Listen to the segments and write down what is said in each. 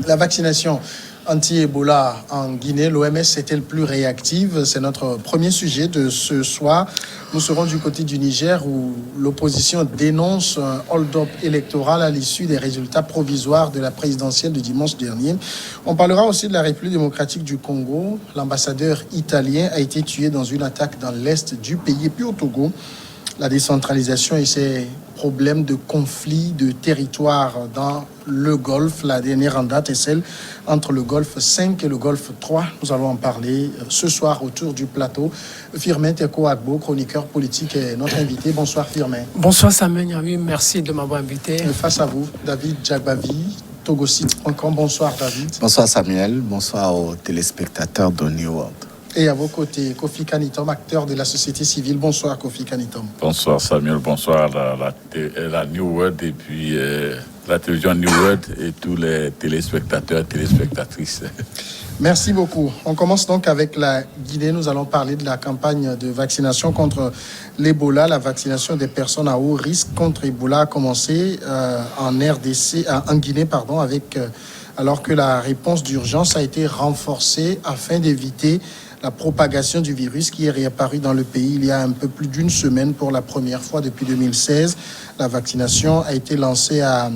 La vaccination anti-Ebola en Guinée, l'OMS est-elle plus réactive? C'est notre premier sujet de ce soir. Nous serons du côté du Niger où l'opposition dénonce un hold-up électoral à l'issue des résultats provisoires de la présidentielle de dimanche dernier. On parlera aussi de la République démocratique du Congo. L'ambassadeur italien a été tué dans une attaque dans l'est du pays. Et puis au Togo, la décentralisation et ses problèmes de conflit de territoire dans le Golfe. La dernière en date est celle entre le Golfe 5 et le Golfe 3. Nous allons en parler ce soir autour du plateau. Firmin Teko Agbo, chroniqueur politique, est notre invité. Bonsoir Firmin. Bonsoir Samuel Nyawi, merci de m'avoir invité. Et face à vous, David Djagbavi, togosite.com. Bonsoir David. Bonsoir Samuel, bonsoir aux téléspectateurs de New World. Et à vos côtés, Kofi Kanitom, acteur de la société civile. Bonsoir Kofi Kanitom. Bonsoir Samuel, bonsoir la New World et puis la télévision New World et tous les téléspectateurs et téléspectatrices. Merci beaucoup. On commence donc avec la Guinée. Nous allons parler de la campagne de vaccination contre l'Ebola. La vaccination des personnes à haut risque contre Ebola a commencé en Guinée, alors que la réponse d'urgence a été renforcée afin d'éviter la propagation du virus qui est réapparu dans le pays il y a un peu plus d'une semaine pour la première fois depuis 2016. La vaccination a été lancée à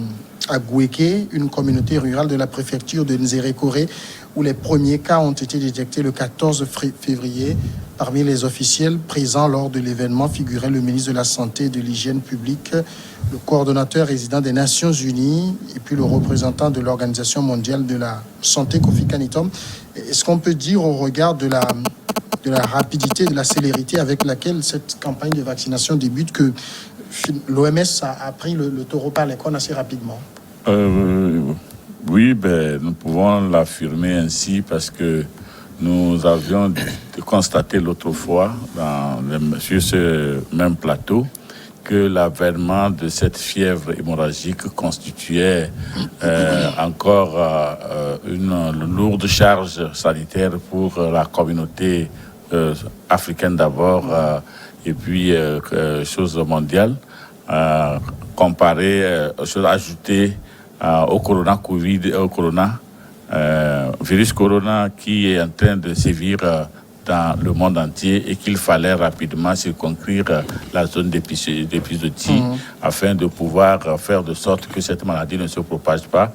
Gouéké, une communauté rurale de la préfecture de Nzérékoré, où les premiers cas ont été détectés le 14 février. Parmi les officiels présents lors de l'événement figurait le ministre de la Santé et de l'Hygiène publique, le coordonnateur résident des Nations Unies et puis le représentant de l'Organisation mondiale de la santé, Kofi Kanitom. Est-ce qu'on peut dire au regard de la rapidité, de la célérité avec laquelle cette campagne de vaccination débute que l'OMS a pris le taureau par les cornes assez rapidement? Oui, nous pouvons l'affirmer ainsi parce que nous avions constaté l'autre fois sur ce même plateau que l'avènement de cette fièvre hémorragique constituait encore une lourde charge sanitaire pour la communauté africaine d'abord et puis chose mondiale comparée, chose ajoutée au virus corona qui est en train de sévir dans le monde entier et qu'il fallait rapidement circonscrire la zone d'épizootie afin de pouvoir faire de sorte que cette maladie ne se propage pas.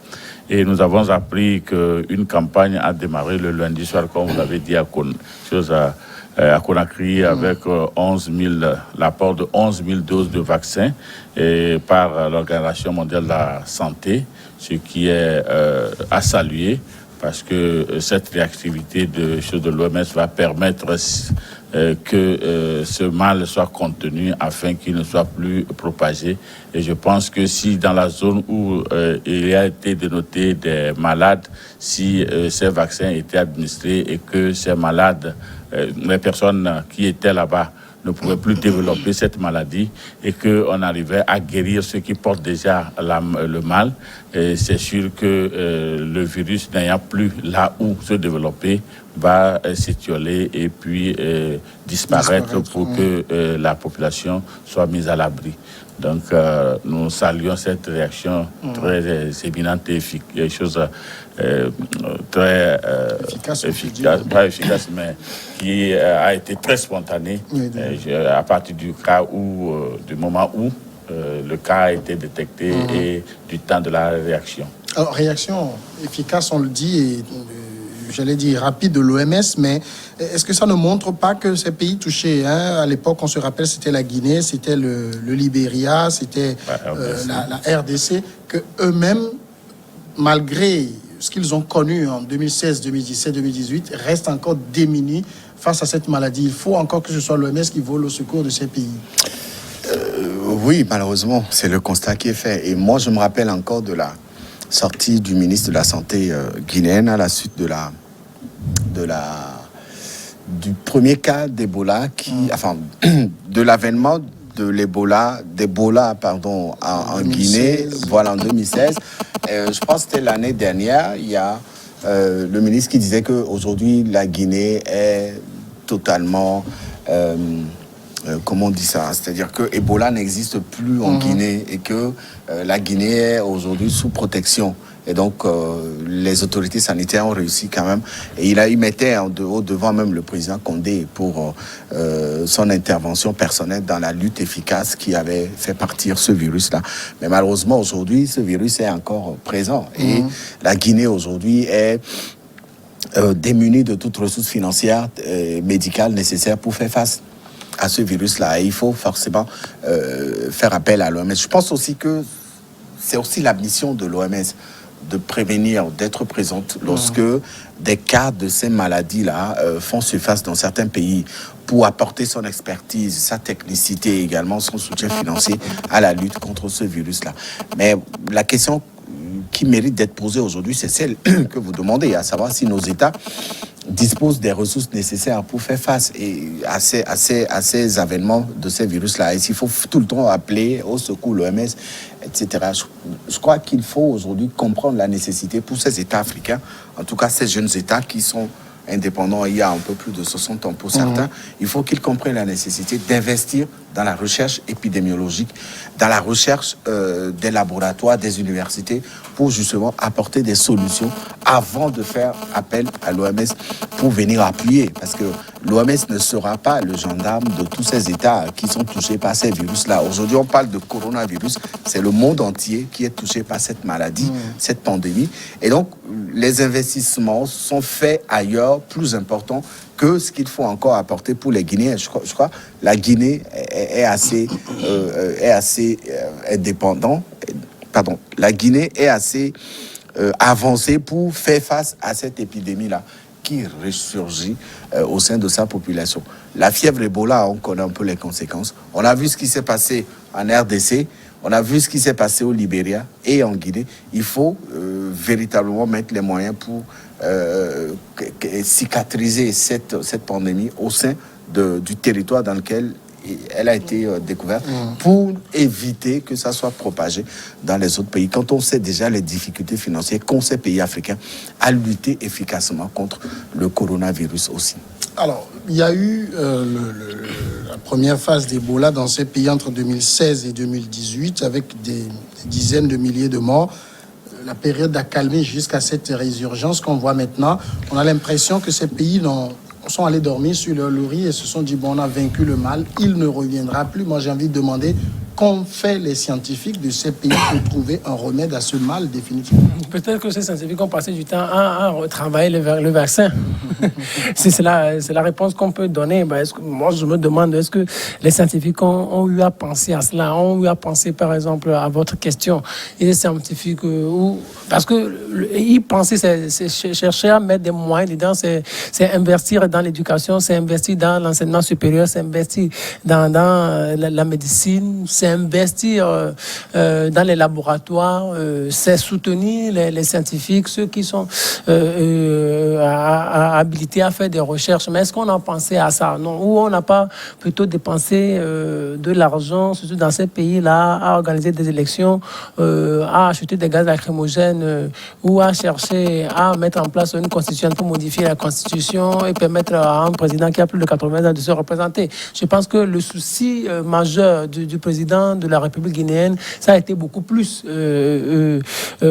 Et nous avons appris qu'une campagne a démarré le lundi soir, comme vous l'avez dit, à Conakry avec l'apport de 11 000 doses de vaccins par l'Organisation mondiale de la santé, ce qui est à saluer parce que cette réactivité de l'OMS va permettre que ce mal soit contenu afin qu'il ne soit plus propagé. Et je pense que si dans la zone où il a été dénoté des malades, si ces vaccins étaient administrés et que ces malades, les personnes qui étaient là-bas ne pouvaient plus développer cette maladie et qu'on arrivait à guérir ceux qui portent déjà le mal, et c'est sûr que le virus n'ayant plus là où se développer va s'étioler et puis disparaître pour que la population soit mise à l'abri. Donc nous saluons cette réaction très éminente et très efficace, pas efficace, mais qui a été très spontanée à partir du moment où le cas a été détecté et du temps de la réaction. Alors, réaction efficace, on le dit, et j'allais dire rapide de l'OMS, mais est-ce que ça ne montre pas que ces pays touchés, à l'époque, on se rappelle, c'était la Guinée, c'était le Libéria, c'était la RDC, que eux-mêmes, malgré ce qu'ils ont connu en 2016, 2017, 2018, restent encore démunis face à cette maladie? Il faut encore que ce soit l'OMS qui vole au secours de ces pays. Oui, malheureusement, c'est le constat qui est fait. Et moi, je me rappelle encore de la sortie du ministre de la Santé guinéenne à la suite du premier cas d'Ebola, de l'avènement d'Ebola en Guinée, voilà, en 2016. Je pense que c'était l'année dernière, il y a le ministre qui disait qu'aujourd'hui, la Guinée est totalement... comment on dit ça? C'est-à-dire que Ebola n'existe plus en Guinée et que la Guinée est aujourd'hui sous protection. Et donc, les autorités sanitaires ont réussi quand même. Et il mettait au devant même le président Condé pour son intervention personnelle dans la lutte efficace qui avait fait partir ce virus-là. Mais malheureusement, aujourd'hui, ce virus est encore présent. Et la Guinée, aujourd'hui, est démunie de toutes ressources financières et médicales nécessaires pour faire face à ce virus-là. Et il faut forcément faire appel à l'OMS. Je pense aussi que c'est aussi la mission de l'OMS de prévenir, d'être présente lorsque des cas de ces maladies-là font surface dans certains pays pour apporter son expertise, sa technicité et également son soutien financier à la lutte contre ce virus-là. Mais la question qui mérite d'être posée aujourd'hui, c'est celle que vous demandez, à savoir si nos États disposent des ressources nécessaires pour faire face à ces avènements de ces virus-là. Et s'il faut tout le temps appeler au secours l'OMS, etc. Je crois qu'il faut aujourd'hui comprendre la nécessité pour ces États africains, en tout cas ces jeunes États qui sont indépendants il y a un peu plus de 60 ans pour certains, il faut qu'ils comprennent la nécessité d'investir dans la recherche épidémiologique, dans la recherche des laboratoires, des universités, pour justement apporter des solutions avant de faire appel à l'OMS pour venir appuyer. Parce que l'OMS ne sera pas le gendarme de tous ces États qui sont touchés par ces virus-là. Aujourd'hui, on parle de coronavirus. C'est le monde entier qui est touché par cette maladie, cette pandémie. Et donc, les investissements sont faits ailleurs, plus importants que ce qu'il faut encore apporter pour les Guinéens. Je crois la Guinée est assez indépendant. Pardon, la Guinée est assez avancée pour faire face à cette épidémie-là qui ressurgit au sein de sa population. La fièvre Ebola, on connaît un peu les conséquences. On a vu ce qui s'est passé en RDC, on a vu ce qui s'est passé au Libéria et en Guinée. Il faut véritablement mettre les moyens pour cicatriser cette pandémie au sein du territoire dans lequel elle a été découverte pour éviter que ça soit propagé dans les autres pays. Quand on sait déjà les difficultés financières qu'ont ces pays africains à lutter efficacement contre le coronavirus aussi. Alors, il y a eu la première phase d'Ebola dans ces pays entre 2016 et 2018 avec des dizaines de milliers de morts. La période a calmé jusqu'à cette résurgence qu'on voit maintenant. On a l'impression que ces pays sont allés dormir sur leur laurier et se sont dit, bon, on a vaincu le mal, il ne reviendra plus. Moi, j'ai envie de demander qu'ont fait les scientifiques de ces pays pour trouver un remède à ce mal définitivement. Peut-être que ces scientifiques ont passé du temps à retravailler le vaccin. C'est la réponse qu'on peut donner. Moi, je me demande, est-ce que les scientifiques ont eu à penser à cela, ont eu à penser, par exemple, à votre question. Et les scientifiques, parce qu'ils pensaient, c'est chercher à mettre des moyens dedans, c'est investir dans l'éducation, c'est investir dans l'enseignement supérieur, c'est investir dans la médecine, c'est investir dans les laboratoires, c'est soutenir les scientifiques, ceux qui sont habilités à faire des recherches. Mais est-ce qu'on a pensé à ça? Non. Ou on n'a pas plutôt dépensé de l'argent, surtout dans ces pays-là, à organiser des élections, à acheter des gaz lacrymogènes, ou à chercher à mettre en place une constitution pour modifier la constitution et permettre à un président qui a plus de 80 ans de se représenter? Je pense que le souci majeur du président de la République guinéenne, ça a été beaucoup plus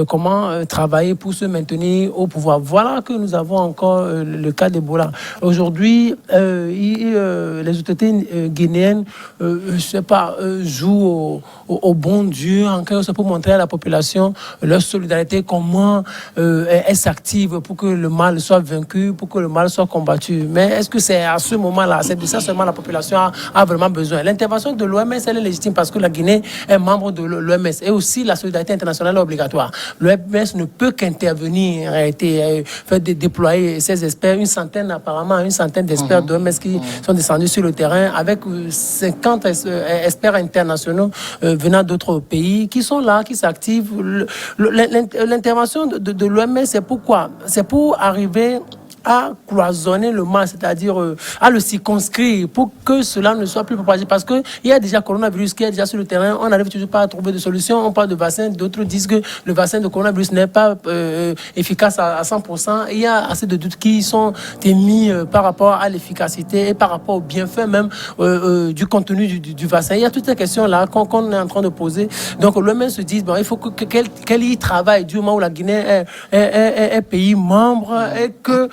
comment travailler pour se maintenir au pouvoir. Voilà que nous avons encore le cas d'Ebola. Aujourd'hui, les autorités guinéennes, je sais pas, jouent au bon Dieu en quelque sorte pour montrer à la population leur solidarité, comment elle s'active pour que le mal soit vaincu, pour que le mal soit combattu. Mais est-ce que c'est à ce moment-là, c'est de ça seulement la population a vraiment besoin? L'intervention de l'OMS, elle est légitime parce que la Guinée est membre de l'OMS et aussi la solidarité internationale est obligatoire. L'OMS ne peut qu'intervenir, faire déployer ses experts, une centaine d'experts d'OMS qui sont descendus sur le terrain avec 50 experts internationaux venant d'autres pays qui sont là, qui s'activent. L'intervention de l'OMS, c'est pourquoi? C'est pour arriver à cloisonner le mal, c'est-à-dire à le circonscrire pour que cela ne soit plus propagé. Parce qu'il y a déjà coronavirus qui est déjà sur le terrain, on n'arrive toujours pas à trouver de solution. On parle de vaccin, d'autres disent que le vaccin de coronavirus n'est pas efficace à 100%. Il y a assez de doutes qui sont émis par rapport à l'efficacité et par rapport au bienfait même du contenu du vaccin. Il y a toutes ces questions-là qu'on est en train de poser. Donc l'OMS se dit, bon, il faut qu'elle y travaille du moment où la Guinée est pays membre et que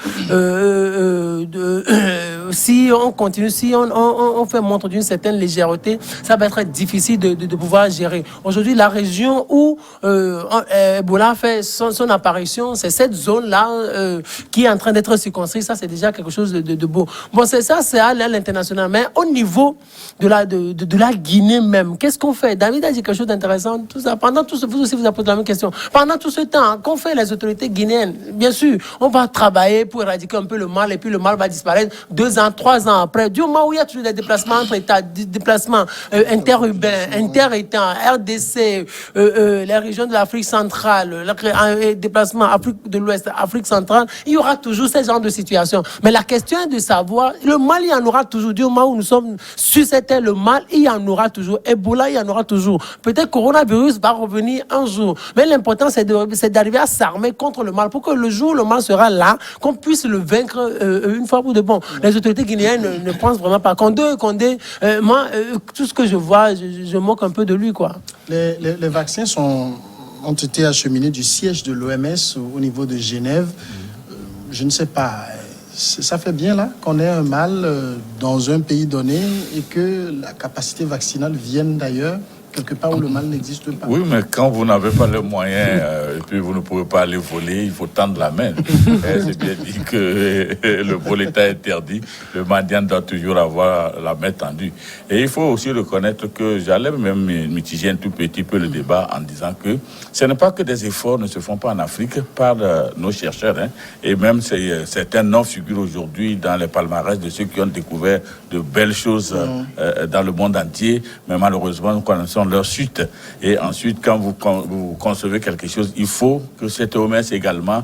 si on continue, si on fait montre d'une certaine légèreté, ça va être difficile de pouvoir gérer. Aujourd'hui, la région où Ebola fait son apparition, c'est cette zone-là qui est en train d'être circonscrite. Ça, c'est déjà quelque chose de beau. Bon, c'est à l'international. Mais au niveau de la Guinée même, qu'est-ce qu'on fait? David a dit quelque chose d'intéressant. Tout ça, pendant tout ce, vous aussi, vous avez posé la même question. Pendant tout ce temps, qu'ont fait les autorités guinéennes? Bien sûr, on va travailler pour éradiquer un peu le mal et puis le mal va disparaître 2 ans, 3 ans après. Du moment où il y a toujours des déplacements entre États, des déplacements interurbains, inter-États, RDC, les régions de l'Afrique centrale, les déplacements Afrique de l'Ouest, Afrique centrale, il y aura toujours ce genre de situation. Mais la question est de savoir, le mal, il y en aura toujours. Du moment où nous sommes sur cette terre, le mal, il y en aura toujours. Ebola, il y en aura toujours. Peut-être coronavirus va revenir un jour. Mais l'important, c'est d'arriver à s'armer contre le mal pour que le jour où le mal sera là, qu'on puisse le vaincre une fois pour de bon. Les autorités guinéennes ne pensent vraiment pas. Condé, moi, tout ce que je vois, je moque un peu de lui, quoi. Les vaccins ont été acheminés du siège de l'OMS au niveau de Genève. Je ne sais pas. Ça fait bien là qu'on ait un mal dans un pays donné et que la capacité vaccinale vienne d'ailleurs, quelque part où le mal n'existe pas. Oui, mais quand vous n'avez pas les moyens et puis vous ne pouvez pas aller voler, il faut tendre la main. C'est bien dit que le vol est interdit. Le mendiant doit toujours avoir la main tendue. Et il faut aussi reconnaître que j'allais même mitiger un tout petit peu le débat en disant que ce n'est pas que des efforts ne se font pas en Afrique par nos chercheurs. Et même certains noms figurent aujourd'hui dans les palmarès de ceux qui ont découvert de belles choses dans le monde entier. Mais malheureusement, nous connaissons leur suite. Et ensuite, quand vous concevez quelque chose, il faut que cette OMS également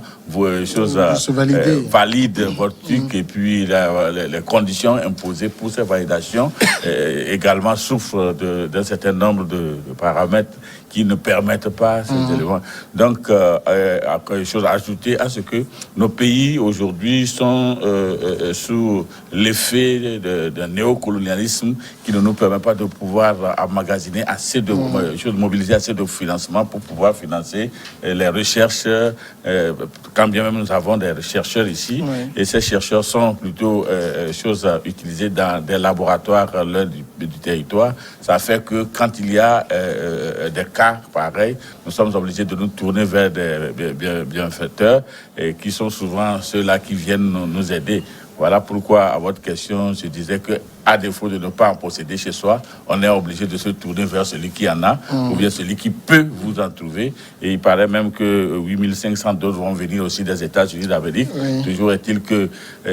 valide votre truc et puis les conditions imposées pour ces validations également souffrent d'un certain nombre de paramètres qui ne permettent pas ces éléments. Donc, quelque chose à ajouter à ce que nos pays aujourd'hui sont sous l'effet d'un néocolonialisme qui ne nous permet pas de pouvoir emmagasiner assez de choses, mobiliser assez de financement pour pouvoir financer les recherches, quand bien même nous avons des chercheurs ici, et ces chercheurs sont plutôt utilisés dans des laboratoires du territoire. Ça fait que quand il y a des cas pareils, nous sommes obligés de nous tourner vers des bienfaiteurs qui sont souvent ceux-là qui viennent nous aider. Voilà pourquoi, à votre question, je disais que, à défaut de ne pas en posséder chez soi, on est obligé de se tourner vers celui qui en a, ou bien celui qui peut vous en trouver. Et il paraît même que 8500 doses vont venir aussi des États-Unis d'Amérique. Toujours est-il que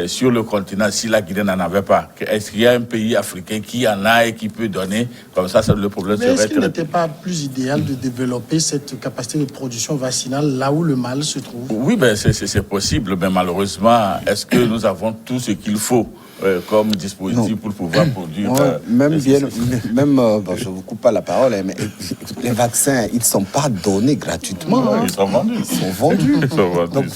sur le continent, si la Guinée n'en avait pas, est-ce qu'il y a un pays africain qui en a et qui peut donner? Comme ça, le problème serait... Mais est-ce qu'il n'était pas plus idéal de développer cette capacité de production vaccinale là où le mal se trouve? Oui, ben c'est possible, mais malheureusement, est-ce que nous avons tout ce qu'il faut comme dispositif pour pouvoir produire. Je vous coupe pas la parole, mais les vaccins, ils ne sont pas donnés gratuitement. Ils sont vendus. Ils sont vendus. Donc,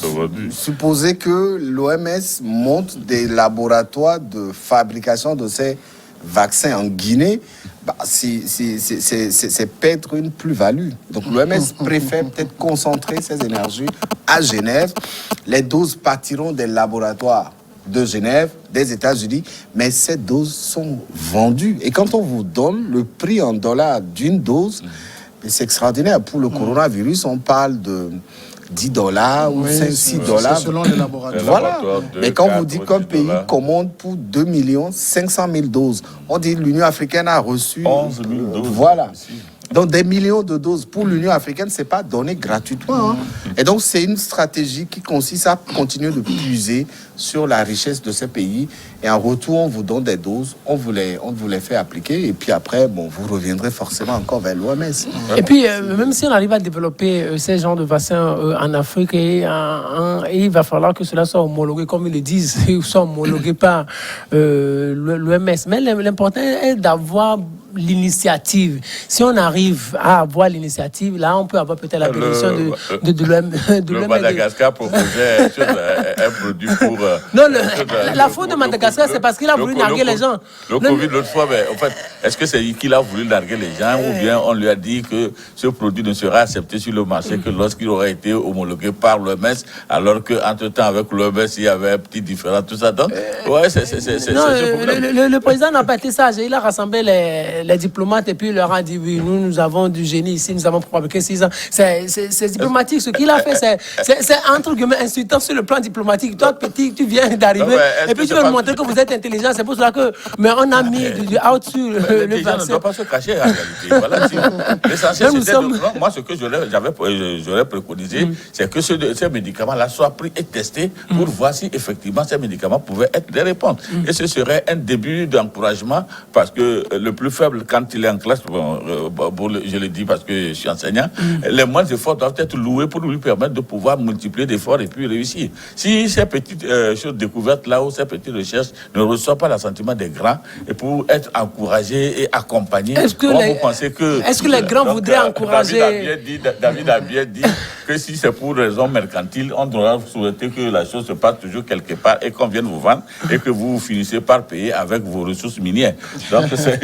supposez que l'OMS monte des laboratoires de fabrication de ces vaccins en Guinée, c'est perdre une plus-value. Donc l'OMS préfère peut-être concentrer ses énergies à Genève. Les doses partiront des laboratoires de Genève, des États-Unis, mais ces doses sont vendues. Et quand on vous donne le prix en dollars d'une dose, c'est extraordinaire. Pour le coronavirus, on parle de $10 ou $6. Selon les laboratoires. Voilà. Mais quand vous dites qu'un pays commande pour 2 500 000 doses, on dit que l'Union africaine a reçu 11 000 doses. Voilà. Donc des millions de doses pour l'Union africaine, c'est pas donné gratuitement. Et donc c'est une stratégie qui consiste à continuer de puiser sur la richesse de ces pays. Et en retour, on vous donne des doses, on vous les fait appliquer. Et puis après, bon, vous reviendrez forcément encore vers l'OMS. Et puis, même si on arrive à développer ces genres de vaccins en Afrique, et il va falloir que cela soit homologué, comme ils le disent, soit homologué par l'OMS. Mais l'important est d'avoir l'initiative. Si on arrive à avoir l'initiative, là, on peut avoir peut-être la bénédiction de l'OMS. Le Madagascar proposait un produit pour... non, la faute de Madagascar, c'est parce qu'il a voulu narguer les gens. Le Covid, l'autre fois, en fait, est-ce que c'est qu'il a voulu narguer les gens ou bien on lui a dit que ce produit ne sera accepté sur le marché que lorsqu'il aura été homologué par l'OMS, alors qu'entre-temps, avec l'OMS, il y avait un petit différent, tout ça. Donc, ouais, c'est non, le président n'a pas été sage. Il a rassemblé les diplomates et puis il leur a dit oui, nous avons du génie ici, nous avons fabriqué 6 ans. C'est diplomatique. Ce qu'il a fait, c'est entre guillemets insultant sur le plan diplomatique. Toi, petit, tu viens d'arriver et puis tu veux nous montrer que vous êtes intelligent. C'est pour cela que. Mais on a mis du out sur le vaccin. Ne doit pas se cacher en réalité. Voilà, l'essentiel, c'était moi, ce que j'aurais préconisé, c'est que ces médicaments-là soient pris et testés pour voir si effectivement ces médicaments pouvaient être des réponses. Et ce serait un début d'encouragement parce que le plus faible, quand il est en classe, je le dis parce que je suis enseignant, les moindres efforts doivent être loués pour lui permettre de pouvoir multiplier d'efforts et puis réussir. Si ces petites choses découvertes là ou ces petites recherches ne reçoivent pas l'assentiment des grands et pour être encouragés et accompagnés, est-ce que les grands voudraient encourager? David a bien dit que si c'est pour raison mercantile, on doit souhaiter que la chose se passe toujours quelque part et qu'on vienne vous vendre et que vous finissez par payer avec vos ressources minières. Donc c'est...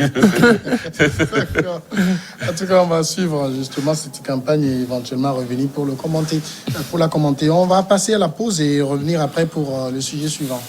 En tout cas, on va suivre justement cette campagne et éventuellement revenir pour la commenter. On va passer à la pause et revenir après pour le sujet suivant.